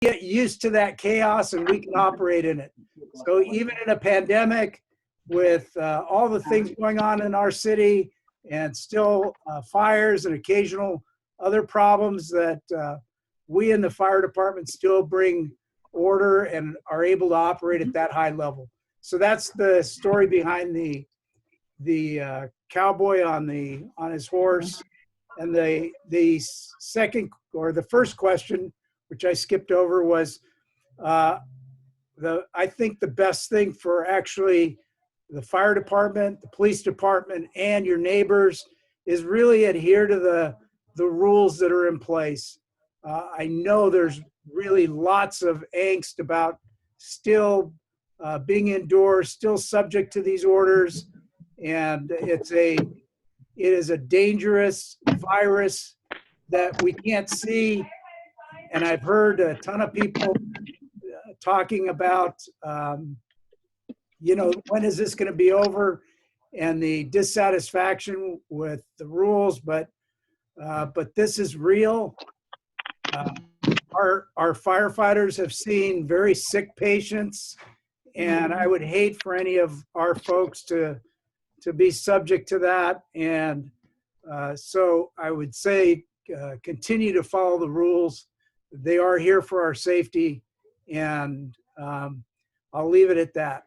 get used to that chaos and we can operate in it. So even in a pandemic, with all the things going on in our city and still fires and occasional other problems, that we in the fire department still bring order and are able to operate at that high level. So that's the story behind the cowboy on his horse. And the second, or the first question, which I skipped over, was I think the best thing for actually the fire department, the police department, and your neighbors is really adhere to the rules that are in place. I know there's really lots of angst about still being indoors, still subject to these orders, and it is a dangerous virus that we can't see. And I've heard a ton of people talking about, when is this going to be over, and the dissatisfaction with the rules. But this is real. Our firefighters have seen very sick patients, and I would hate for any of our folks to be subject to that. And so I would say continue to follow the rules. They are here for our safety, and I'll leave it at that.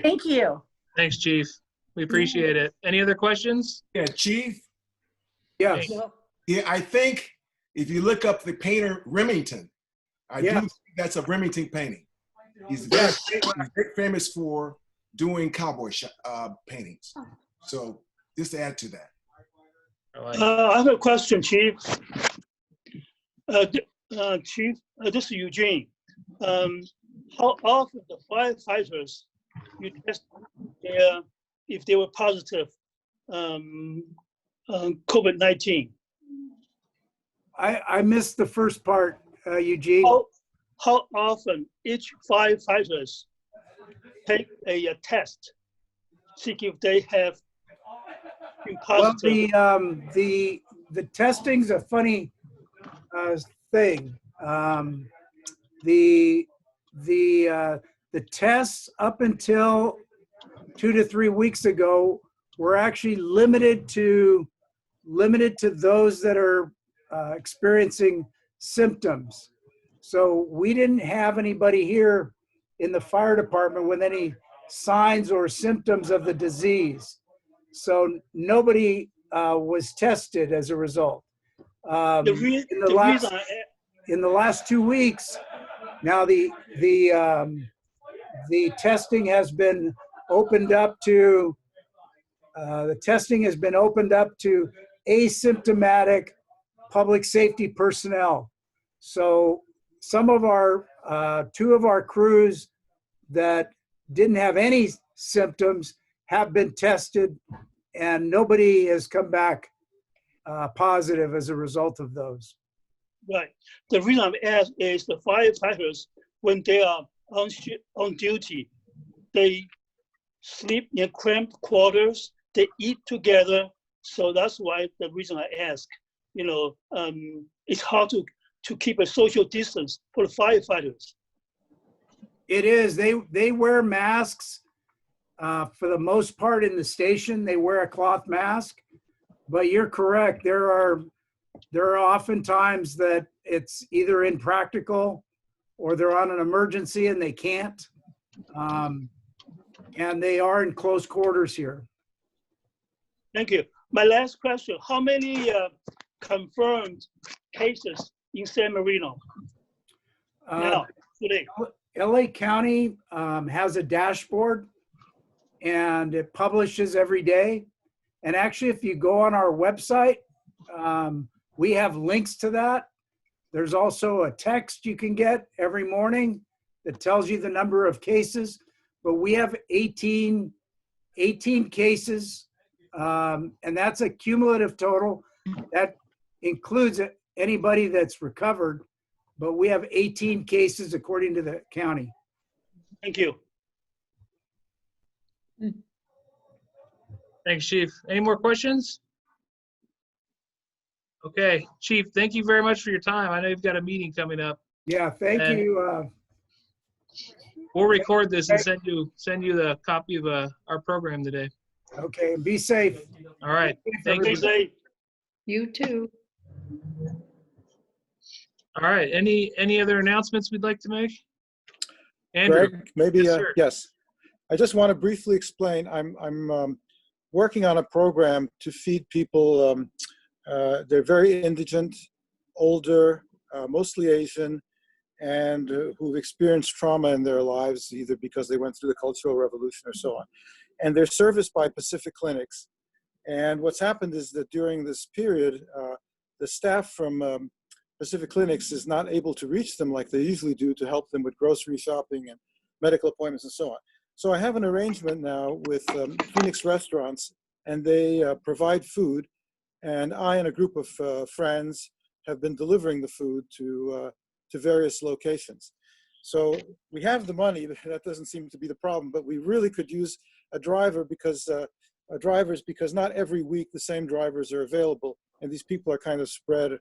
Thank you. Thanks, Chief. We appreciate it. Any other questions? Yeah, Chief. Yes. Yeah, I think if you look up the painter Remington, I do think that's a Remington painting. He's very famous for doing cowboy paintings. So just to add to that. I have a question, Chief. Chief, this is Eugene. How often the firefighters you test if they were positive COVID-19? I missed the first part, Eugene. How often each firefighters take a test, see if they have been positive? Well, the testing's a funny thing. The tests up until 2 to 3 weeks ago were actually limited to those that are experiencing symptoms. So we didn't have anybody here in the fire department with any signs or symptoms of the disease. So nobody was tested as a result. In the last 2 weeks, now the testing has been opened up to asymptomatic public safety personnel. So some of our 2 of our crews that didn't have any symptoms have been tested, and nobody has come back positive as a result of those. Right. The reason I'm asked is the firefighters, when they are on duty, they sleep in cramped quarters, they eat together. So that's why the reason I ask. It's hard to keep a social distance for the firefighters. It is. They wear masks for the most part in the station. They wear a cloth mask, but you're correct. There are often times that it's either impractical or they're on an emergency and they can't. And they are in close quarters here. Thank you. My last question, how many confirmed cases in San Marino now, today? LA County has a dashboard and it publishes every day. And actually, if you go on our website, we have links to that. There's also a text you can get every morning that tells you the number of cases. But we have 18 cases, and that's a cumulative total. That includes anybody that's recovered, but we have 18 cases according to the county. Thank you. Thanks, Chief. Any more questions? Okay, Chief, thank you very much for your time. I know you've got a meeting coming up. Yeah, thank And- you. We'll record this and send you the copy of our program today. Okay, be safe. All right. Thank you. Stay safe. You too. All right. Any other announcements we'd like to make? Andrew. Greg, maybe, Yes, sir. yes. I just want to briefly explain, I'm working on a program to feed people, they're very indigent, older, mostly Asian, and who've experienced trauma in their lives, either because they went through the Cultural Revolution or so on. And they're serviced by Pacific Clinics. And what's happened is that during this period, the staff from Pacific Clinics is not able to reach them like they usually do to help them with grocery shopping and medical appointments and so on. So I have an arrangement now with Phoenix Restaurants, and they provide food. And I and a group of friends have been delivering the food to various locations. So we have the money, that doesn't seem to be the problem, but we really could use a driver because because not every week the same drivers are available. And these people are kind of spread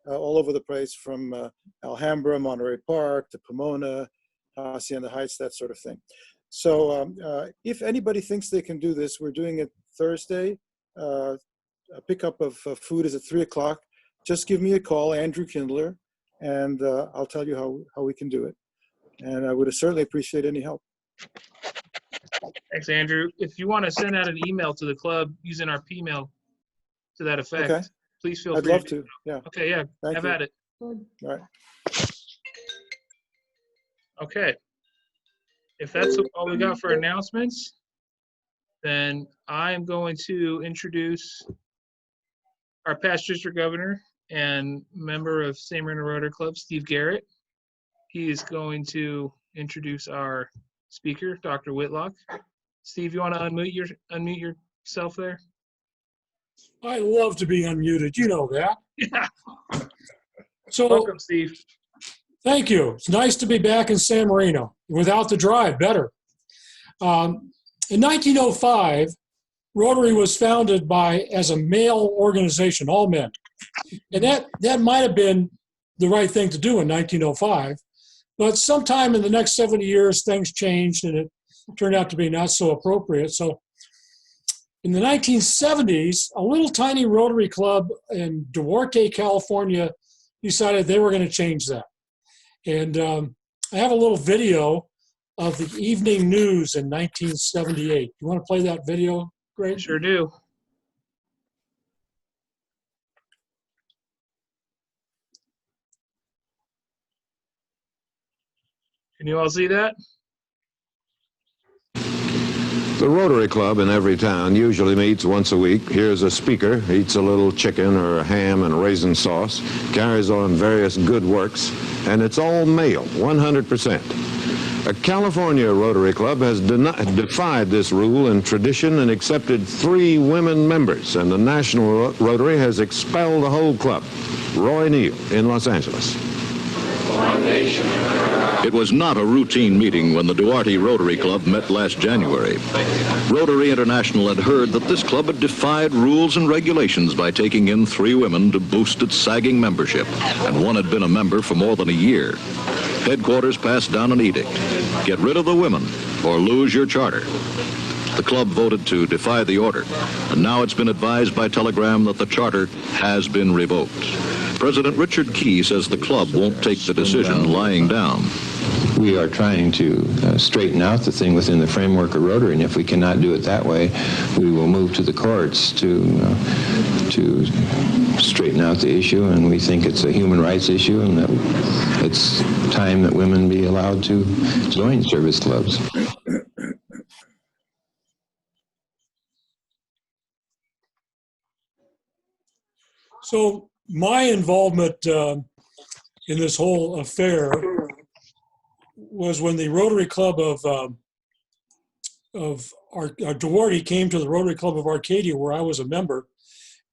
all over the place, from Alhambra, Monterey Park, to Pomona, Hacienda Heights, that sort of thing. So if anybody thinks they can do this, we're doing it Thursday. A pickup of food is at 3 o'clock. Just give me a call, Andrew Kindler, and I'll tell you how we can do it. And I would certainly appreciate any help. Thanks, Andrew. If you want to send out an email to the club using our Pmail to that effect, Okay. please feel I'd free. love to, yeah. Okay, yeah, Thank have you. at it. All right. Okay. If that's all we got for announcements, then I am going to introduce our past district governor and member of San Marino Rotary Club, Steve Garrett. He is going to introduce our speaker, Dr. Whitlock. Steve, you want to unmute yourself there? I love to be unmuted. You know that. Yeah. So Welcome, Steve. thank you. It's nice to be back in San Marino. Without the drive, better. In 1905, Rotary was founded as a male organization, all men. And that might have been the right thing to do in 1905. But sometime in the next 70 years, things changed and it turned out to be not so appropriate. So in the 1970s, a little tiny Rotary club in Duarte, California, decided they were going to change that. And I have a little video of the evening news in 1978. You want to play that video, Greg? Sure do. Can you all see that? The Rotary Club in every town usually meets once a week. Here's a speaker, eats a little chicken or a ham and raisin sauce, carries on various good works, and it's all male, 100%. A California Rotary Club has defied this rule and tradition and accepted 3 women members, and the National Rotary has expelled the whole club. Roy Neal in Los Angeles. It was not a routine meeting when the Duarte Rotary Club met last January. Rotary International had heard that this club had defied rules and regulations by taking in 3 women to boost its sagging membership, and one had been a member for more than a year. Headquarters passed down an edict: get rid of the women or lose your charter. The club voted to defy the order, and now it's been advised by telegram that the charter has been revoked. President Richard Key says the club won't take the decision lying down. We are trying to straighten out the thing within the framework of Rotary, and if we cannot do it that way, we will move to the courts to straighten out the issue, and we think it's a human rights issue and that it's time that women be allowed to join service clubs. So my involvement in this whole affair was when the Rotary Club of Duarte came to the Rotary Club of Arcadia, where I was a member,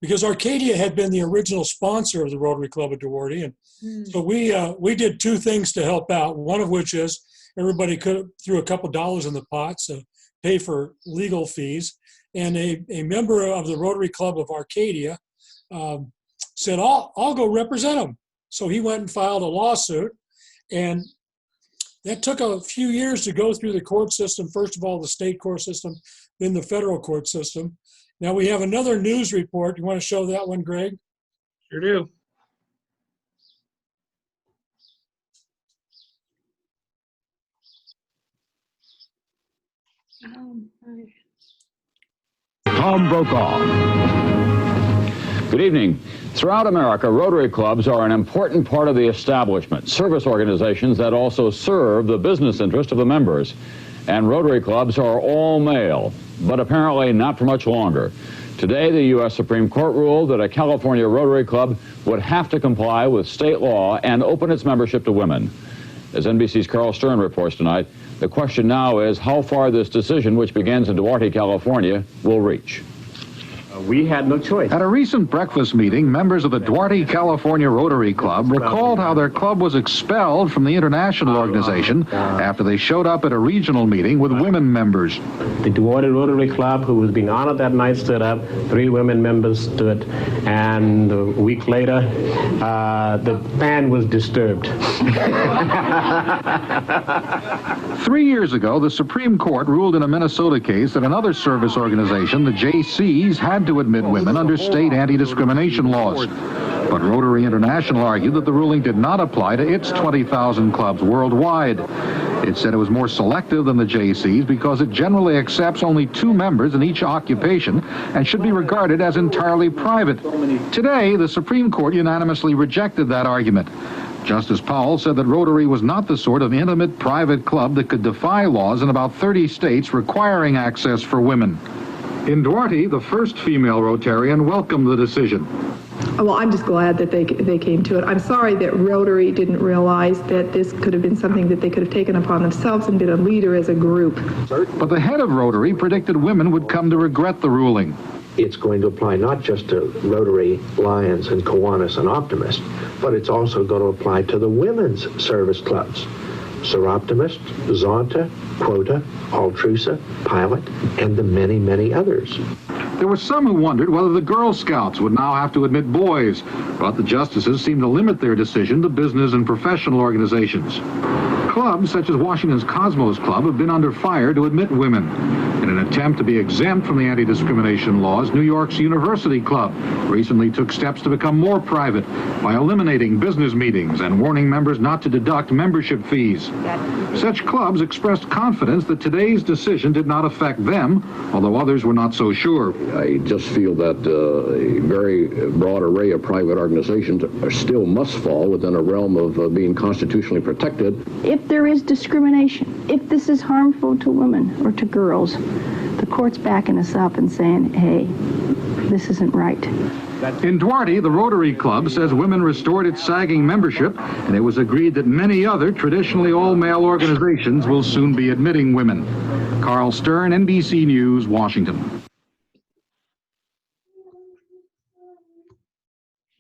because Arcadia had been the original sponsor of the Rotary Club of Duarte. And so we did 2 things to help out, one of which is everybody threw a couple dollars in the pot to pay for legal fees. And a member of the Rotary Club of Arcadia said, I'll go represent them. So he went and filed a lawsuit, And that took a few years to go through the court system. First of all, the state court system, then the federal court system. Now we have another news report. You want to show that one, Greg? Sure do. Tom Brokaw. Good evening. Throughout America, Rotary clubs are an important part of the establishment, service organizations that also serve the business interest of the members. And Rotary clubs are all male, but apparently not for much longer. Today, the U.S. Supreme Court ruled that a California Rotary club would have to comply with state law and open its membership to women. As NBC's Carl Stern reports tonight, the question now is how far this decision, which begins in Duarte, California, will reach. We had no choice. At a recent breakfast meeting, members of the Duarte, California Rotary Club recalled how their club was expelled from the international organization after they showed up at a regional meeting with women members. The Duarte Rotary Club, who was being honored that night, stood up. 3 women members stood, and a week later, the band was disturbed. 3 years ago, the Supreme Court ruled in a Minnesota case that another service organization, the JCs, had to admit women under state anti-discrimination laws. But Rotary International argued that the ruling did not apply to its 20,000 clubs worldwide. It said it was more selective than the JCs because it generally accepts only 2 members in each occupation and should be regarded as entirely private. Today, the Supreme Court unanimously rejected that argument. Justice Powell said that Rotary was not the sort of intimate private club that could defy laws in about 30 states requiring access for women. In Duarte, the first female Rotarian welcomed the decision. Well, I'm just glad that they came to it. I'm sorry that Rotary didn't realize that this could have been something that they could have taken upon themselves and been a leader as a group. But the head of Rotary predicted women would come to regret the ruling. It's going to apply not just to Rotary, Lions, and Kiwanis and Optimist, but it's also going to apply to the women's service clubs. Seroptimist, Zonta, Quota, Altrusa, Pilot, and the many, many others. There were some who wondered whether the Girl Scouts would now have to admit boys, but the justices seemed to limit their decision to business and professional organizations. Clubs such as Washington's Cosmos Club have been under fire to admit women. In an attempt to be exempt from the anti-discrimination laws, New York's University Club recently took steps to become more private by eliminating business meetings and warning members not to deduct membership fees. Such clubs expressed confidence that today's decision did not affect them, although others were not so sure. I just feel that a very broad array of private organizations still must fall within a realm of being constitutionally protected. If there is discrimination, if this is harmful to women or to girls, the court's backing us up and saying, hey, this isn't right. In Duarte, the Rotary Club says women restored its sagging membership, and it was agreed that many other traditionally all-male organizations will soon be admitting women. Carl Stern, NBC News, Washington.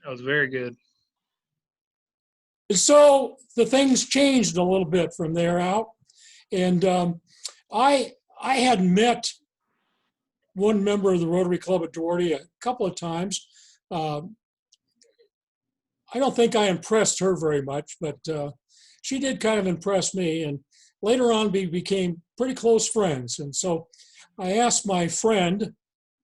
That was very good. So the things changed a little bit from there out. And I had met one member of the Rotary Club at Duarte a couple of times. I don't think I impressed her very much, but she did kind of impress me. And later on, we became pretty close friends. And so I asked my friend,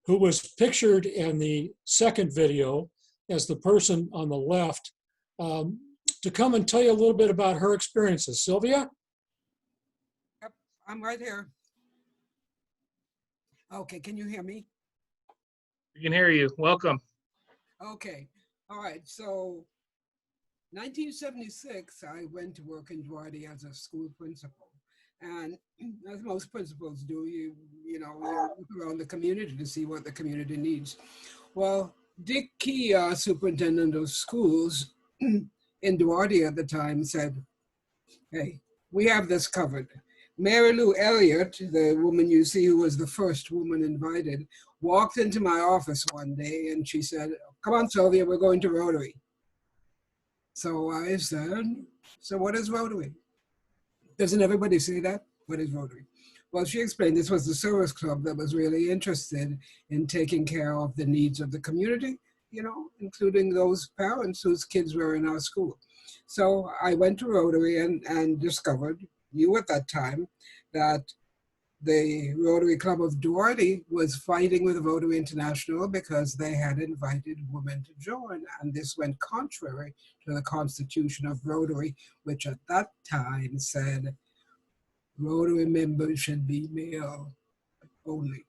who was pictured in the second video as the person on the left, to come and tell you a little bit about her experiences. Sylvia? Yep, I'm right here. Okay, can you hear me? We can hear you. Welcome. Okay, all right. So 1976, I went to work in Duarte as a school principal. And as most principals do, you look around the community to see what the community needs. Well, Dick Key, superintendent of schools in Duarte at the time, said, hey, we have this covered. Mary Lou Elliott, the woman you see who was the first woman invited, walked into my office one day and she said, come on, Sylvia, we're going to Rotary. So I said, so what is Rotary? Doesn't everybody say that? What is Rotary? Well, she explained this was the service club that was really interested in taking care of the needs of the community, including those parents whose kids were in our school. So I went to Rotary and discovered, knew at that time, that the Rotary Club of Duarte was fighting with Rotary International because they had invited women to join. And this went contrary to the Constitution of Rotary, which at that time said Rotary members should be male only.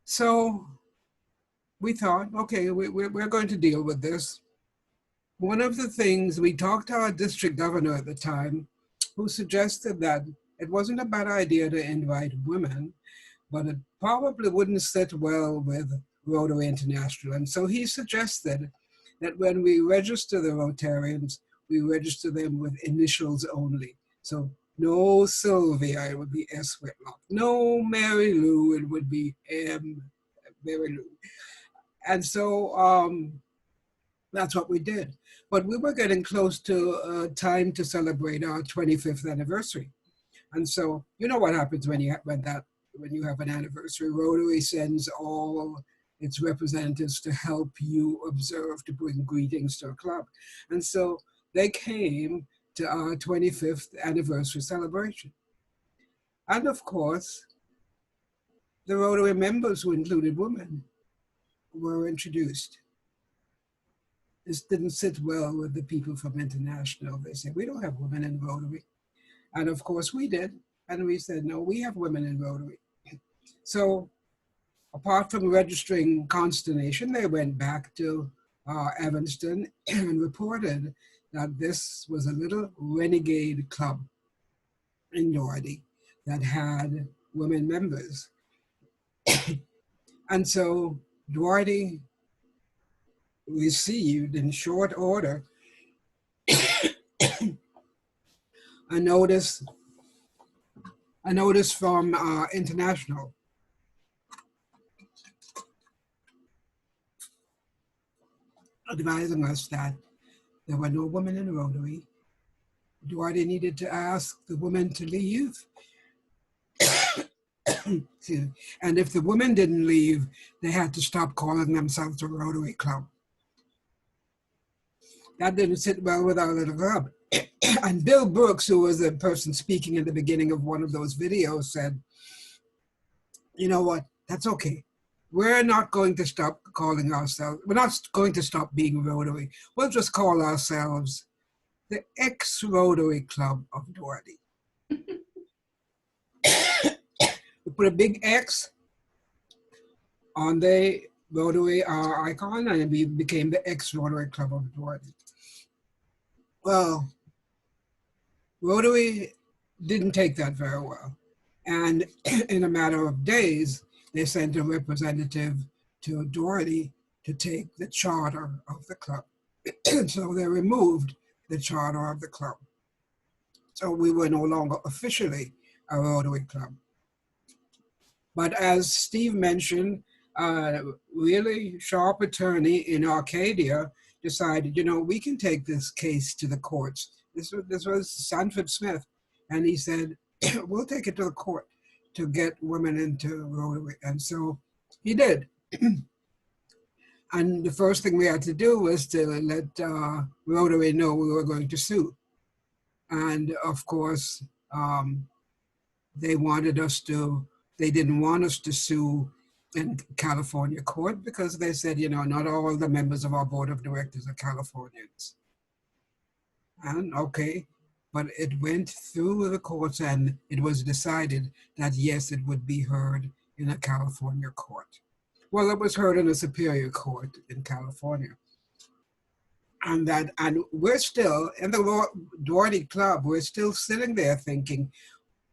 So we thought, okay, we're going to deal with this. One of the things, we talked to our district governor at the time, who suggested that it wasn't a bad idea to invite women, but it probably wouldn't sit well with Rotary International. And so he suggested that when we register the Rotarians, we register them with initials only. So no Sylvia, it would be S. Whitlock. No Mary Lou, it would be M. Mary Lou. And so that's what we did. But we were getting close to time to celebrate our 25th anniversary. And so you know what happens when you have an anniversary. Rotary sends all its representatives to help you observe, to bring greetings to a club. And so they came to our 25th anniversary celebration. And of course, the Rotary members, who included women, were introduced. This didn't sit well with the people from International. They said, we don't have women in Rotary. And of course we did. And we said, no, we have women in Rotary. So apart from registering consternation, they went back to Evanston and reported that this was a little renegade club in Duarte that had women members. And so Duarte received in short order a notice from International advising us that there were no women in Rotary. Duarte needed to ask the women to leave. And if the women didn't leave, they had to stop calling themselves a Rotary Club. That didn't sit well with our little club. And Bill Brooks, who was the person speaking in the beginning of one of those videos, said, you know what, that's okay. We're not going to stop calling ourselves, we're not going to stop being Rotary. We'll just call ourselves the ex-Rotary Club of Duarte. We put a big X on the Rotary icon, and we became the ex-Rotary Club of Duarte. Well, Rotary didn't take that very well. And in a matter of days, they sent a representative to Duarte to take the charter of the club. So they removed the charter of the club. So we were no longer officially a Rotary Club. But as Steve mentioned, a really sharp attorney in Arcadia decided, you know, we can take this case to the courts. This was Sanford Smith. And he said, we'll take it to the court to get women into Rotary. And so he did. And the first thing we had to do was to let Rotary know we were going to sue. And of course, they didn't want us to sue in California court because they said, you know, not all the members of our board of directors are Californians. And okay, but it went through the courts and it was decided that yes, it would be heard in a California court. Well, it was heard in a superior court in California. And we're still, in the Duarte Club, we're still sitting there thinking,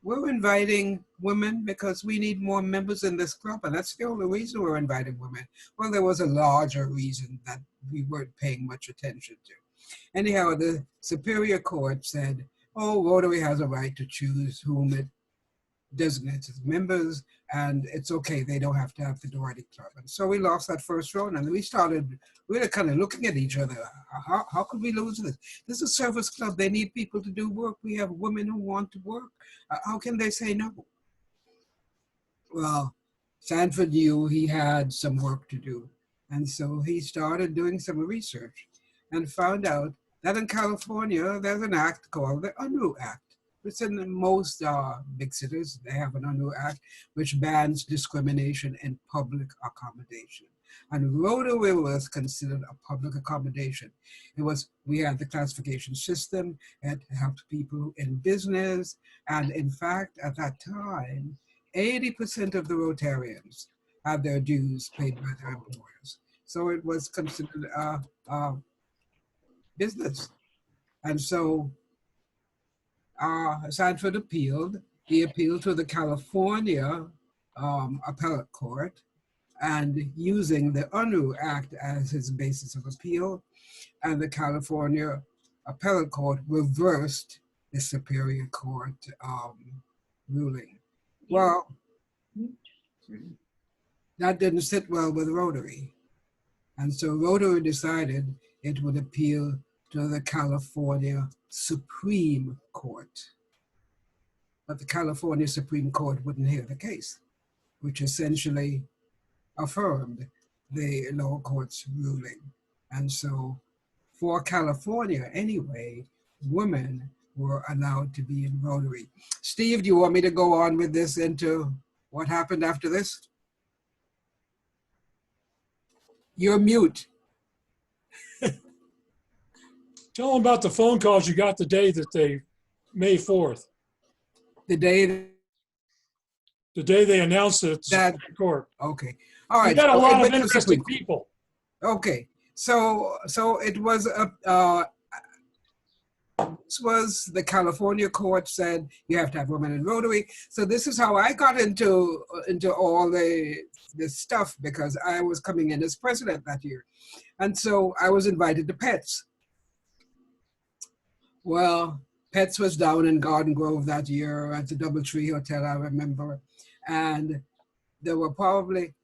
we're inviting women because we need more members in this club, and that's the only reason we're inviting women. Well, there was a larger reason that we weren't paying much attention to. Anyhow, the Superior Court said, oh, Rotary has a right to choose whom it designates as members, and it's okay, they don't have to have the Duarte Club. And so we lost that first round, and we started really kind of looking at each other. How could we lose this? This is a service club. They need people to do work. We have women who want to work. How can they say no? Well, Sanford knew he had some work to do. And so he started doing some research and found out that in California, there's an act called the UNRU Act. It's in most big cities. They have an UNRU Act which bans discrimination in public accommodation. And Rotary was considered a public accommodation. We had the classification system. It helped people in business. And in fact, at that time, 80% of the Rotarians had their dues paid by their employers. So it was considered a business. And so Sanford appealed. He appealed to the California appellate court, and using the UNRU Act as his basis of appeal, and the California appellate court reversed the Superior Court ruling. Well, that didn't sit well with Rotary. And so Rotary decided it would appeal to the California Supreme Court. But the California Supreme Court wouldn't hear the case, which essentially affirmed the lower court's ruling. And so for California anyway, women were allowed to be in Rotary. Steve, do you want me to go on with this into what happened after this? You're mute. Tell them about the phone calls you got the day that May 4th. The day they announced it at the court. Okay. All right. You got a so lot of interesting people. Okay. So it was this was the California court said you have to have women in Rotary. So this is how I got into all this stuff, because I was coming in as president that year. And so I was invited to PETS. Well, PETS was down in Garden Grove that year at the Doubletree Hotel, I remember. And there were probably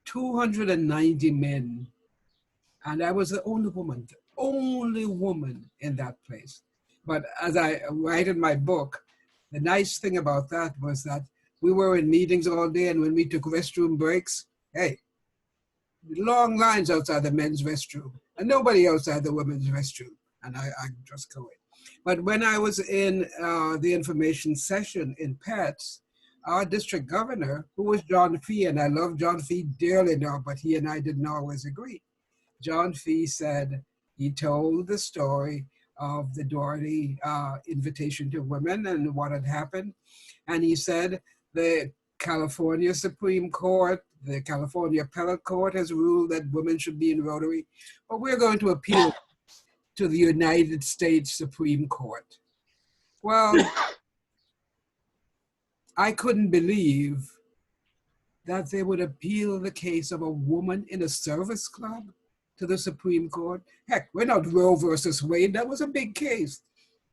290 men. And I was the only woman in that place. But as I write in my book, the nice thing about that was that we were in meetings all day, and when we took restroom breaks, hey, long lines outside the men's restroom, and nobody outside the women's restroom. And I just go in. But when I was in the information session in PETS, our district governor, who was John Fee, and I love John Fee dearly now, but he and I didn't always agree. John Fee said he told the story of the Doherty invitation to women and what had happened. And he said the California Supreme Court, the California Appellate Court has ruled that women should be in Rotary, but we're going to appeal to the United States Supreme Court. Well, I couldn't believe that they would appeal the case of a woman in a service club to the Supreme Court. Heck, we're not Roe versus Wade. That was a big case.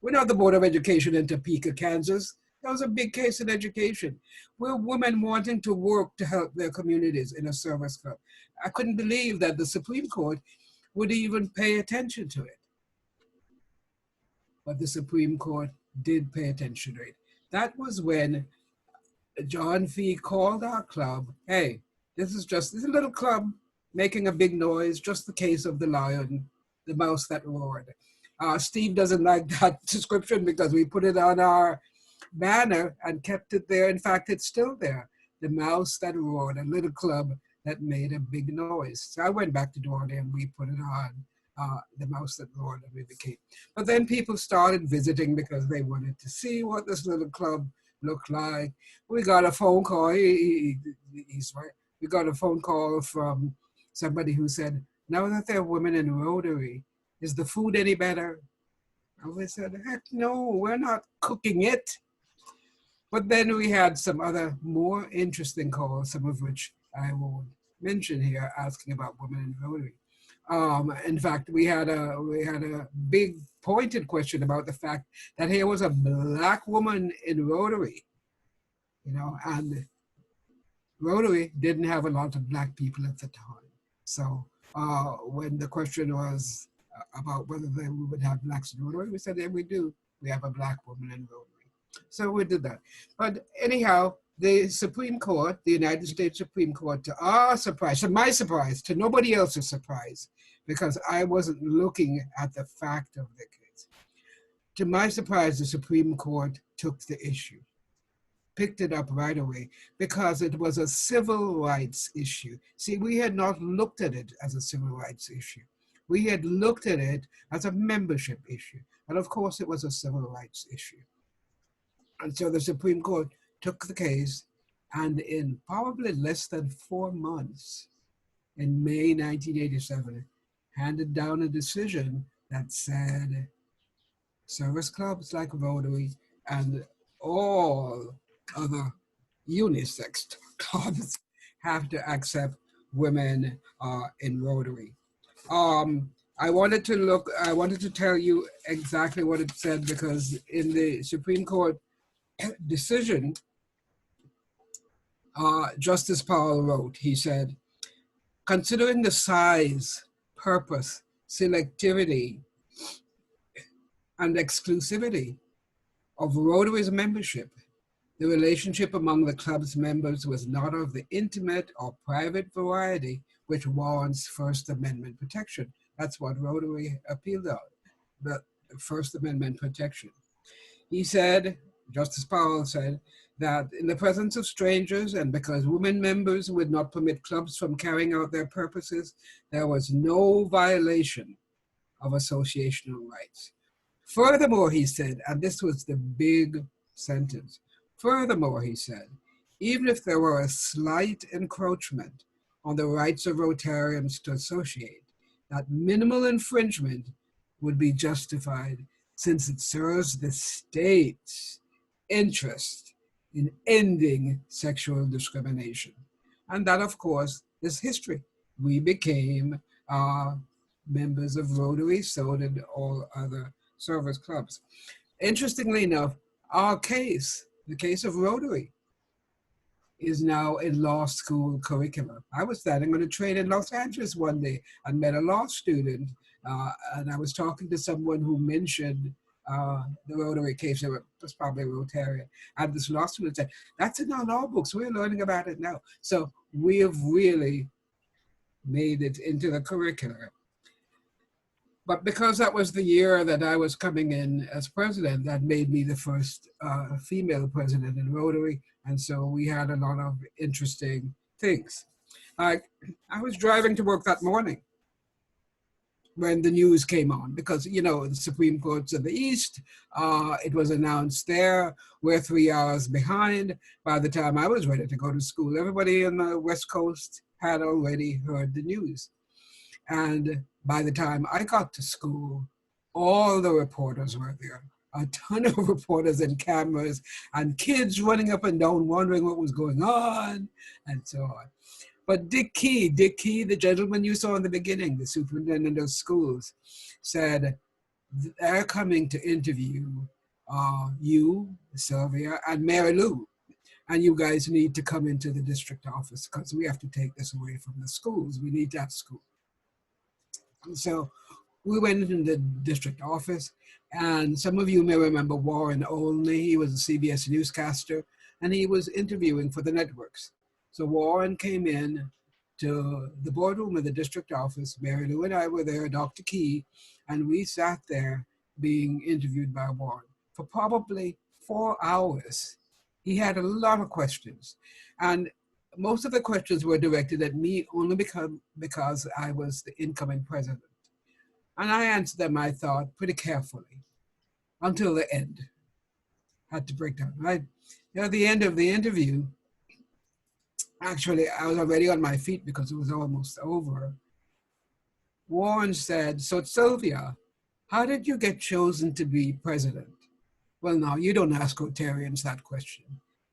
We're not the Board of Education in Topeka, Kansas. That was a big case in education. We're women wanting to work to help their communities in a service club. I couldn't believe that the Supreme Court would even pay attention to it. But the Supreme Court did pay attention to it. That was when John Fee called our club, hey, this is a little club making a big noise, just the case of the lion, the mouse that roared. Steve doesn't like that description because we put it on our banner and kept it there. In fact, it's still there. The mouse that roared, a little club that made a big noise. So I went back to Doherty and we put it on, the mouse that roared, and we became. But then people started visiting because they wanted to see what this little club looked like. We got a phone call, he's right. We got a phone call from somebody who said, now that there are women in Rotary, is the food any better? And we said, heck no, we're not cooking it. But then we had some other more interesting calls, some of which I won't mention here, asking about women in Rotary. In fact, we had a big pointed question about the fact that here was a Black woman in Rotary, and Rotary didn't have a lot of Black people at the time. So when the question was about whether we would have Blacks in Rotary, we said, yeah, we do. We have a Black woman in Rotary. So we did that. But anyhow, the Supreme Court, the United States Supreme Court, to our surprise, to my surprise, to nobody else's surprise, because I wasn't looking at the fact of the case. To my surprise, the Supreme Court took the issue, picked it up right away, because it was a civil rights issue. See, we had not looked at it as a civil rights issue. We had looked at it as a membership issue. And of course, it was a civil rights issue. And so the Supreme Court took the case, and in probably less than 4 months, in May 1987, handed down a decision that said service clubs like Rotary and all other unisex clubs have to accept women in Rotary. I wanted to tell you exactly what it said, because in the Supreme Court decision, Justice Powell wrote, he said, considering the size, purpose, selectivity, and exclusivity of Rotary's membership, the relationship among the club's members was not of the intimate or private variety which warrants First Amendment protection. That's what Rotary appealed on, the First Amendment protection. He said, Justice Powell said, that in the presence of strangers and because women members would not permit clubs from carrying out their purposes, there was no violation of associational rights. Furthermore, he said, and this was the big sentence, furthermore, he said, even if there were a slight encroachment on the rights of Rotarians to associate, that minimal infringement would be justified since it serves the state's interest in ending sexual discrimination. And that, of course, is history. We became members of Rotary, so did all other service clubs. Interestingly enough, our case, the case of Rotary, is now in law school curriculum. I was standing on a train in Los Angeles one day and met a law student, and I was talking to someone who mentioned the Rotary case. It was probably a Rotarian. And this law student said, that's in our law books. We're learning about it now. So we have really made it into the curriculum. But because that was the year that I was coming in as president, that made me the first female president in Rotary. And so we had a lot of interesting things. I was driving to work that morning when the news came on, because, you know, the Supreme Court's in the East, it was announced there, we're 3 hours behind. By the time I was ready to go to school, everybody in the West Coast had already heard the news. And by the time I got to school, all the reporters were there, a ton of reporters and cameras and kids running up and down wondering what was going on and so on. But Dick Key, the gentleman you saw in the beginning, the superintendent of schools, said they're coming to interview you, Sylvia, and Mary Lou. And you guys need to come into the district office because we have to take this away from the schools. We need to have school. And so we went into the district office, and some of you may remember Warren Olney. He was a CBS newscaster, and he was interviewing for the networks. So Warren came in to the boardroom of the district office. Mary Lou and I were there, Dr. Key, and we sat there being interviewed by Warren for probably 4 hours. He had a lot of questions, and most of the questions were directed at me only because I was the incoming president. And I answered them, I thought, pretty carefully until the end. Had to break down. At the end of the interview, actually, I was already on my feet because it was almost over. Warren said, so Sylvia, how did you get chosen to be president? Well, now, you don't ask Rotarians that question,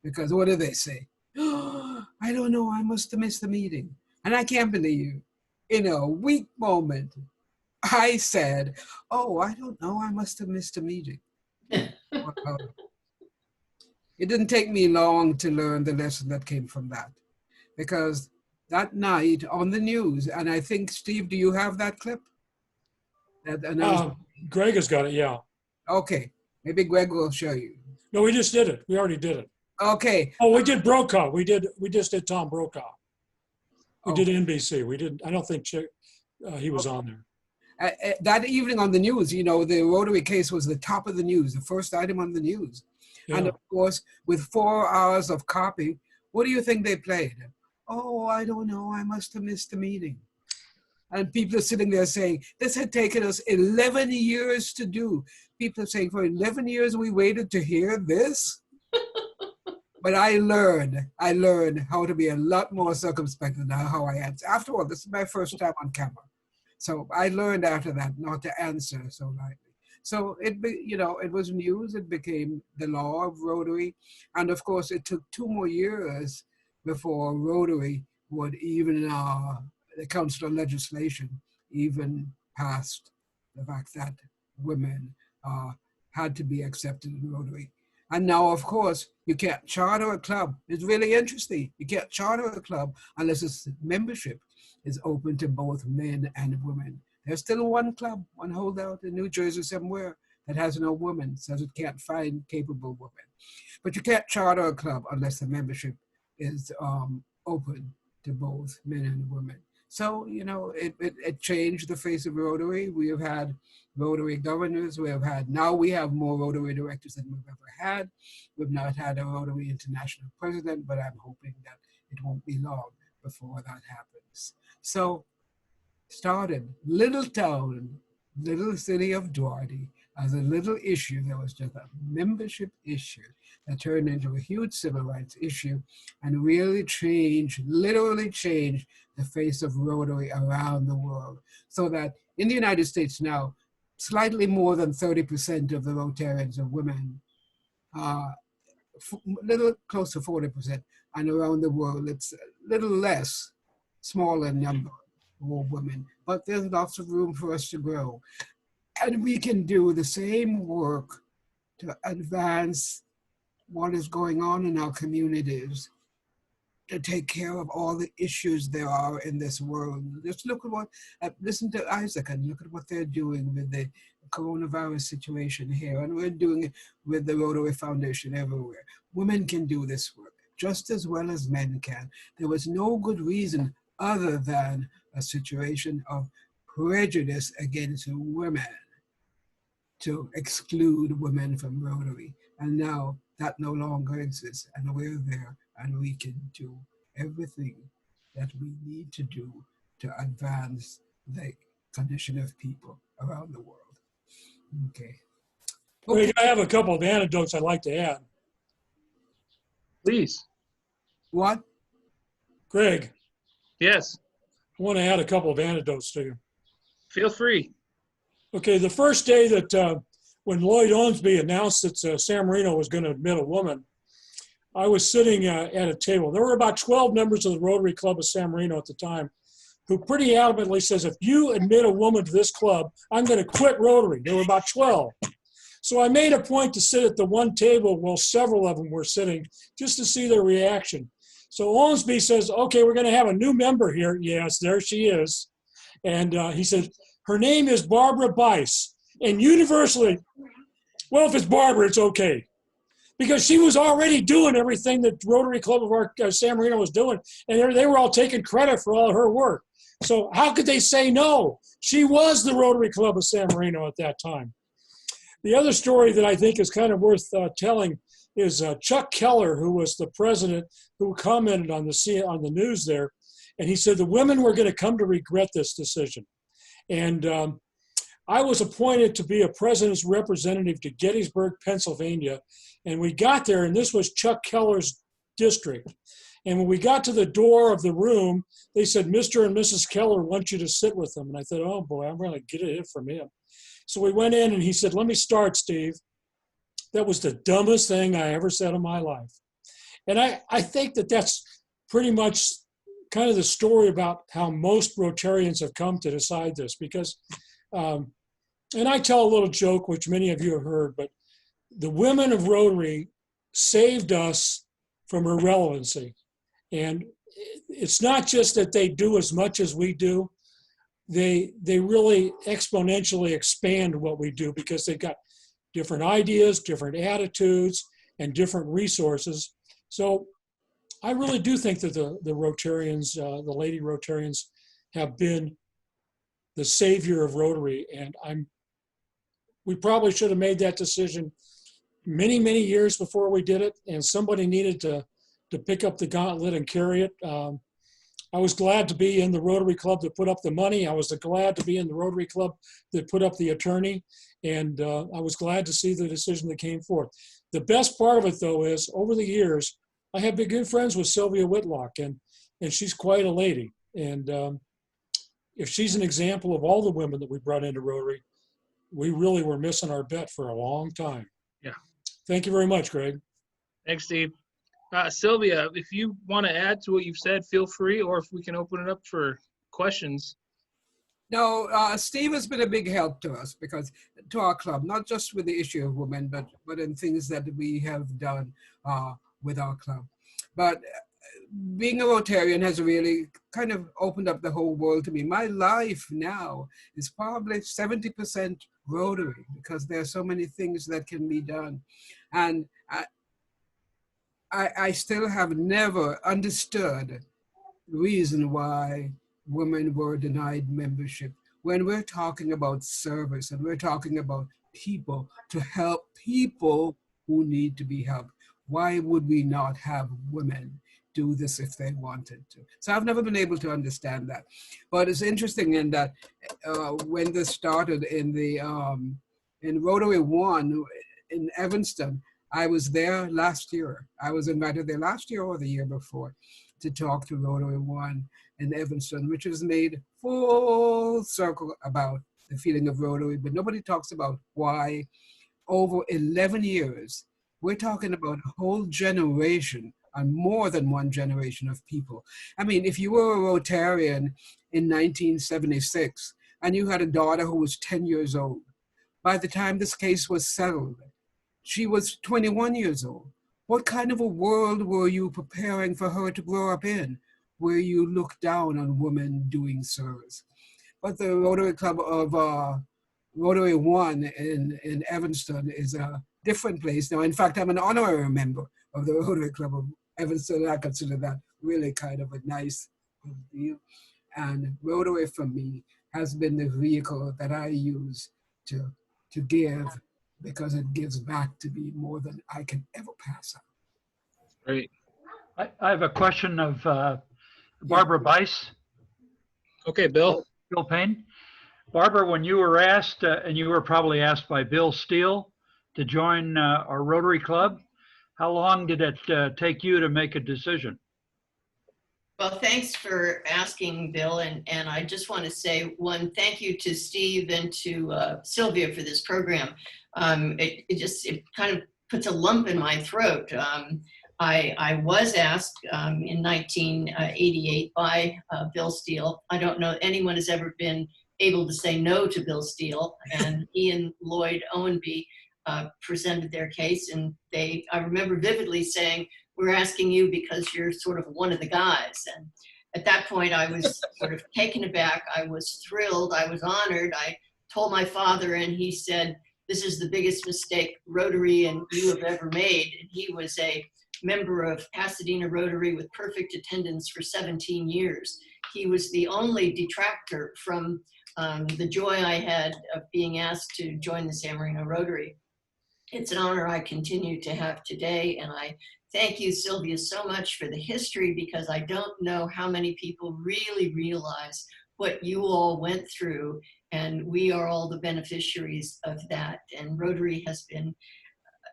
because what do they say? Oh, I don't know, I must have missed the meeting. And I can't believe, in a weak moment, I said, oh, I don't know, I must have missed a meeting. It didn't take me long to learn the lesson that came from that, because that night on the news, and I think, Steve, do you have that clip? Greg has got it, yeah. Okay, maybe Greg will show you. No, we just did it. We already did it. Okay. Oh, we did Brokaw. We just did Tom Brokaw. We did NBC. We didn't. I don't think he was on there. That evening on the news, you know, the Rotary case was the top of the news, the first item on the news. Yeah. And of course, with 4 hours of copy, what do you think they played? Oh, I don't know. I must have missed the meeting. And people are sitting there saying, this had taken us 11 years to do. People are saying, for 11 years we waited to hear this? But I learned how to be a lot more circumspect than how I answer. After all, this is my first time on camera. So I learned after that not to answer so lightly. So it was news. It became the law of Rotary. And of course, it took 2 more years before Rotary would even, the Council of Legislation even passed the fact that women had to be accepted in Rotary. And now, of course, you can't charter a club. It's really interesting. You can't charter a club unless its membership is open to both men and women. There's still one club, one holdout in New Jersey somewhere that has no women, says it can't find capable women. But you can't charter a club unless the membership is open to both men and women. So, you know, it changed the face of Rotary. We have had Rotary governors. Now we have more Rotary directors than we've ever had. We've not had a Rotary international president, but I'm hoping that it won't be long before that happens. So, started little town, little city of Duarte as a little issue that was just a membership issue that turned into a huge civil rights issue and really literally changed the face of Rotary around the world. So that in the United States now, slightly more than 30% of the Rotarians are women, little close to 40%, and around the world it's a little less, smaller number, more women. But there's lots of room for us to grow. And we can do the same work to advance what is going on in our communities, to take care of all the issues there are in this world. Just look at listen to Isaac and look at what they're doing with the coronavirus situation here. And we're doing it with the Rotary Foundation everywhere. Women can do this work just as well as men can. There was no good reason other than a situation of prejudice against women to exclude women from Rotary. And now that no longer exists, and we're there, and we can do everything that we need to do to advance the condition of people around the world. Okay. Greg, I have a couple of anecdotes I'd like to add. Please. What? Greg. Yes. I want to add a couple of anecdotes to you. Feel free. Okay, the first day that when Lloyd Owensby announced that San Marino was going to admit a woman, I was sitting at a table. There were about 12 members of the Rotary Club of San Marino at the time who pretty adamantly says, if you admit a woman to this club, I'm going to quit Rotary. There were about 12. So I made a point to sit at the one table while several of them were sitting just to see their reaction. So Owensby says, okay, we're going to have a new member here. Yes, there she is. And he said, her name is Barbara Bice. And universally, well, if it's Barbara, it's okay. Because she was already doing everything that Rotary Club of San Marino was doing. And they were all taking credit for all her work. So how could they say no? She was the Rotary Club of San Marino at that time. The other story that I think is kind of worth telling is Chuck Keller, who was the president, who commented on the news there. And he said the women were going to come to regret this decision. And I was appointed to be a president's representative to Gettysburg, Pennsylvania. And we got there, and this was Chuck Keller's district. And when we got to the door of the room, they said, Mr. and Mrs. Keller want you to sit with them. And I thought, oh boy, I'm going to get it from him. So we went in and he said, let me start, Steve. That was the dumbest thing I ever said in my life. And I think that that's pretty much kind of the story about how most Rotarians have come to decide this, because, and I tell a little joke, which many of you have heard, but the women of Rotary saved us from irrelevancy. And it's not just that they do as much as we do, they really exponentially expand what we do because they've got different ideas, different attitudes, and different resources. So I really do think that the Rotarians, the lady Rotarians, have been the savior of Rotary, and we probably should have made that decision many, many years before we did it, and somebody needed to pick up the gauntlet and carry it. I was glad to be in the Rotary Club that put up the money. I was glad to be in the Rotary Club that put up the attorney, and I was glad to see the decision that came forth. The best part of it, though, is over the years, I have been good friends with Sylvia Whitlock, and she's quite a lady. And if she's an example of all the women that we brought into Rotary, we really were missing our bet for a long time. Yeah. Thank you very much, Greg. Thanks, Steve. Sylvia, if you want to add to what you've said, feel free, or if we can open it up for questions. No, Steve has been a big help to us, because to our club, not just with the issue of women, but in things that we have done with our club. But being a Rotarian has really kind of opened up the whole world to me. My life now is probably 70% Rotary, because there are so many things that can be done. And I still have never understood the reason why women were denied membership. When we're talking about service and we're talking about people to help people who need to be helped, why would we not have women do this if they wanted to? So I've never been able to understand that. But it's interesting in that when this started in Rotary 1 in Evanston, I was there last year. I was invited there last year or the year before to talk to Rotary 1 in Evanston, which has made full circle about the feeling of Rotary, but nobody talks about why over 11 years, we're talking about a whole generation and more than one generation of people. I mean, if you were a Rotarian in 1976 and you had a daughter who was 10 years old, by the time this case was settled, she was 21 years old. What kind of a world were you preparing for her to grow up in, where you look down on women doing service? But the Rotary Club of Rotary 1 in Evanston is a different place now. In fact, I'm an honorary member of the Rotary Club of Evanston. I consider that really kind of a nice deal. And Rotary for me has been the vehicle that I use to give, because it gives back to me more than I can ever pass on. Great. I have a question of Barbara Bice. Okay, Bill. Bill Payne. Barbara, when you were asked, and you were probably asked by Bill Steele to join our Rotary Club, how long did it take you to make a decision? Well, thanks for asking, Bill. And I just want to say one thank you to Steve and to Sylvia for this program. It kind of puts a lump in my throat. I was asked in 1988 by Bill Steele. I don't know anyone has ever been able to say no to Bill Steele, and he and Lloyd Owenby presented their case, and I remember vividly saying, "We're asking you because you're sort of one of the guys." And at that point, I was sort of taken aback. I was thrilled. I was honored. I told my father, and he said, "This is the biggest mistake Rotary and you have ever made." And he was a member of Pasadena Rotary with perfect attendance for 17 years. He was the only detractor from the joy I had of being asked to join the San Marino Rotary. It's an honor I continue to have today, and I thank you, Sylvia, so much for the history, because I don't know how many people really realize what you all went through, and we are all the beneficiaries of that. And Rotary has been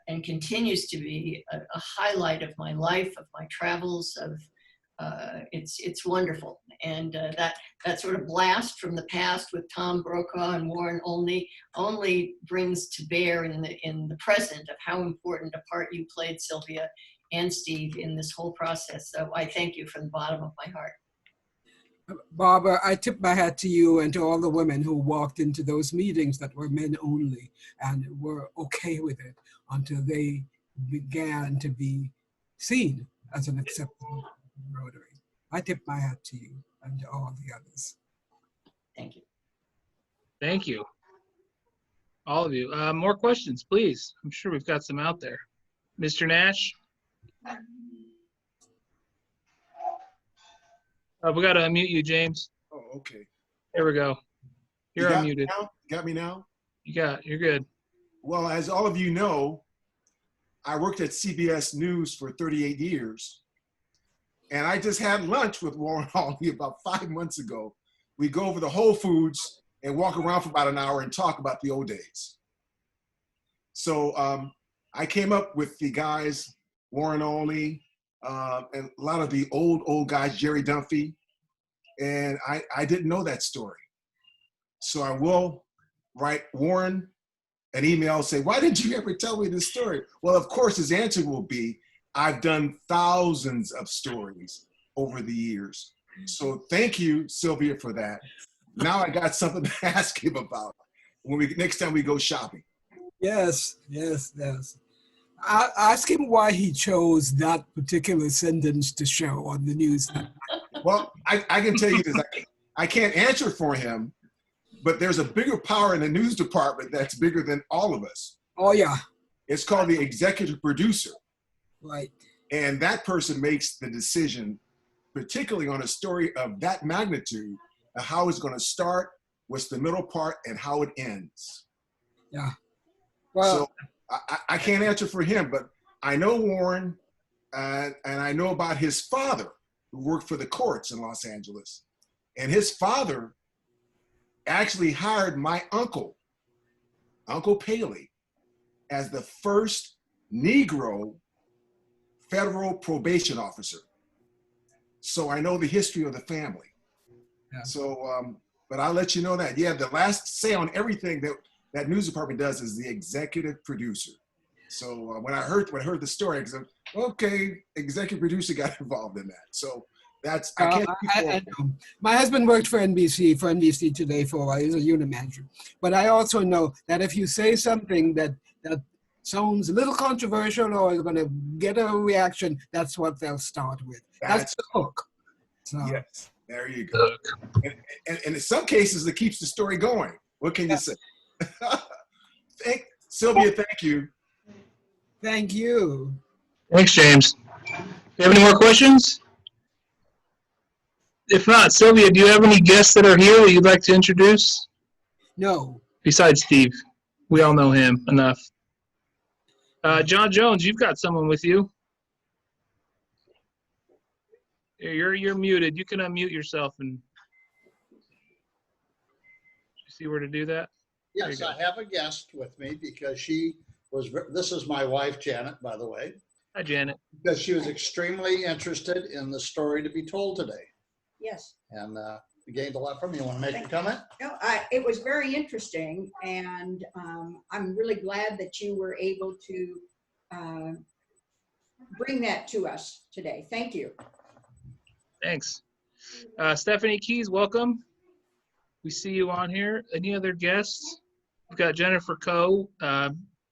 and continues to be a highlight of my life, of my travels, of it's wonderful. And that sort of blast from the past with Tom Brokaw and Warren Olney only brings to bear in the present of how important a part you played, Sylvia and Steve, in this whole process. So I thank you from the bottom of my heart. Barbara, I tip my hat to you and to all the women who walked into those meetings that were men only and were okay with it until they began to be seen as an acceptable Rotary. I tip my hat to you and to all the others. Thank you. Thank you. All of you. More questions, please. I'm sure we've got some out there. Mr. Nash? We got to unmute you, James. Oh, okay. There we go. You're unmuted. Got me now? You're good. Well, as all of you know, I worked at CBS News for 38 years. And I just had lunch with Warren Hawley about 5 months ago. We go over the Whole Foods and walk around for about an hour and talk about the old days. So I came up with the guys, Warren Hawley, and a lot of the old guys, Jerry Dunphy. And I didn't know that story. So I will write Warren an email, say, why didn't you ever tell me this story? Well, of course, his answer will be, I've done thousands of stories over the years. So thank you, Sylvia, for that. Now I got something to ask him about when next time we go shopping. Yes. Ask him why he chose that particular sentence to show on the news. Well, I can tell you this. I can't answer for him, but there's a bigger power in the news department that's bigger than all of us. Oh, yeah. It's called the executive producer. Right. And that person makes the decision, particularly on a story of that magnitude, of how it's going to start, what's the middle part, and how it ends. Yeah. Well, so I can't answer for him, but I know Warren, and I know about his father, who worked for the courts in Los Angeles. And his father actually hired my uncle, Uncle Paley, as the first Negro federal probation officer. So I know the history of the family. Yeah. So, but I'll let you know that. Yeah, the last say on everything that news department does is the executive producer. So when I heard the story, I said, okay, executive producer got involved in that. So that's, I can't. My husband worked for NBC Today for a while. He's a unit manager. But I also know that if you say something that sounds a little controversial or is going to get a reaction, that's what they'll start with. That's the hook. So. Yes, there you go. And in some cases, it keeps the story going. What can you say? Sylvia, thank you. Thank you. Thanks, James. Do you have any more questions? If not, Sylvia, do you have any guests that are here that you'd like to introduce? No. Besides Steve. We all know him enough. John Jones, you've got someone with you. You're muted. You can unmute yourself and see where to do that. Yes, I have a guest with me because she was. This is my wife, Janet, by the way. Hi, Janet. Because she was extremely interested in the story to be told today, Yes. and we gained a lot from you. Want to make a comment? No, it was very interesting, and I'm really glad that you were able to bring that to us today. Thank you. Thanks. Stephanie Keys, welcome. We see you on here. Any other guests? We've got Jennifer Coe.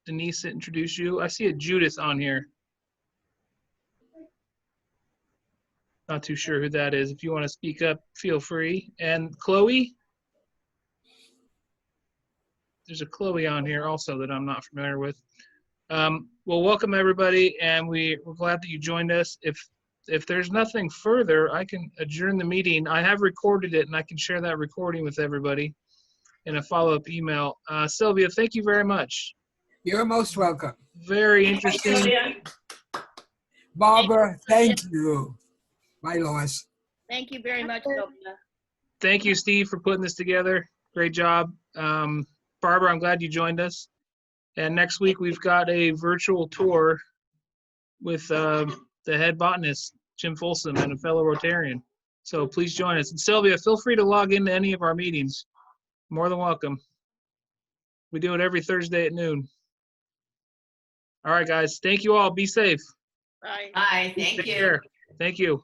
Denise introduced you. I see a Judith on here. Not too sure who that is. If you want to speak up, feel free. And Chloe? There's a Chloe on here also that I'm not familiar with. Well, welcome everybody, and we're glad that you joined us. If there's nothing further, I can adjourn the meeting. I have recorded it, and I can share that recording with everybody in a follow-up email. Sylvia, thank you very much. You're most welcome. Very interesting. Barbara, thank you. Bye, Lois. Thank you very much, Sylvia. Thank you, Steve, for putting this together. Great job. Barbara, I'm glad you joined us. And next week, we've got a virtual tour with the head botanist, Jim Folsom, and a fellow Rotarian. So please join us. And Sylvia, feel free to log into any of our meetings. More than welcome. We do it every Thursday at noon. All right, guys. Thank you all. Be safe. Bye. Bye. Thank Take you. care. Thank you.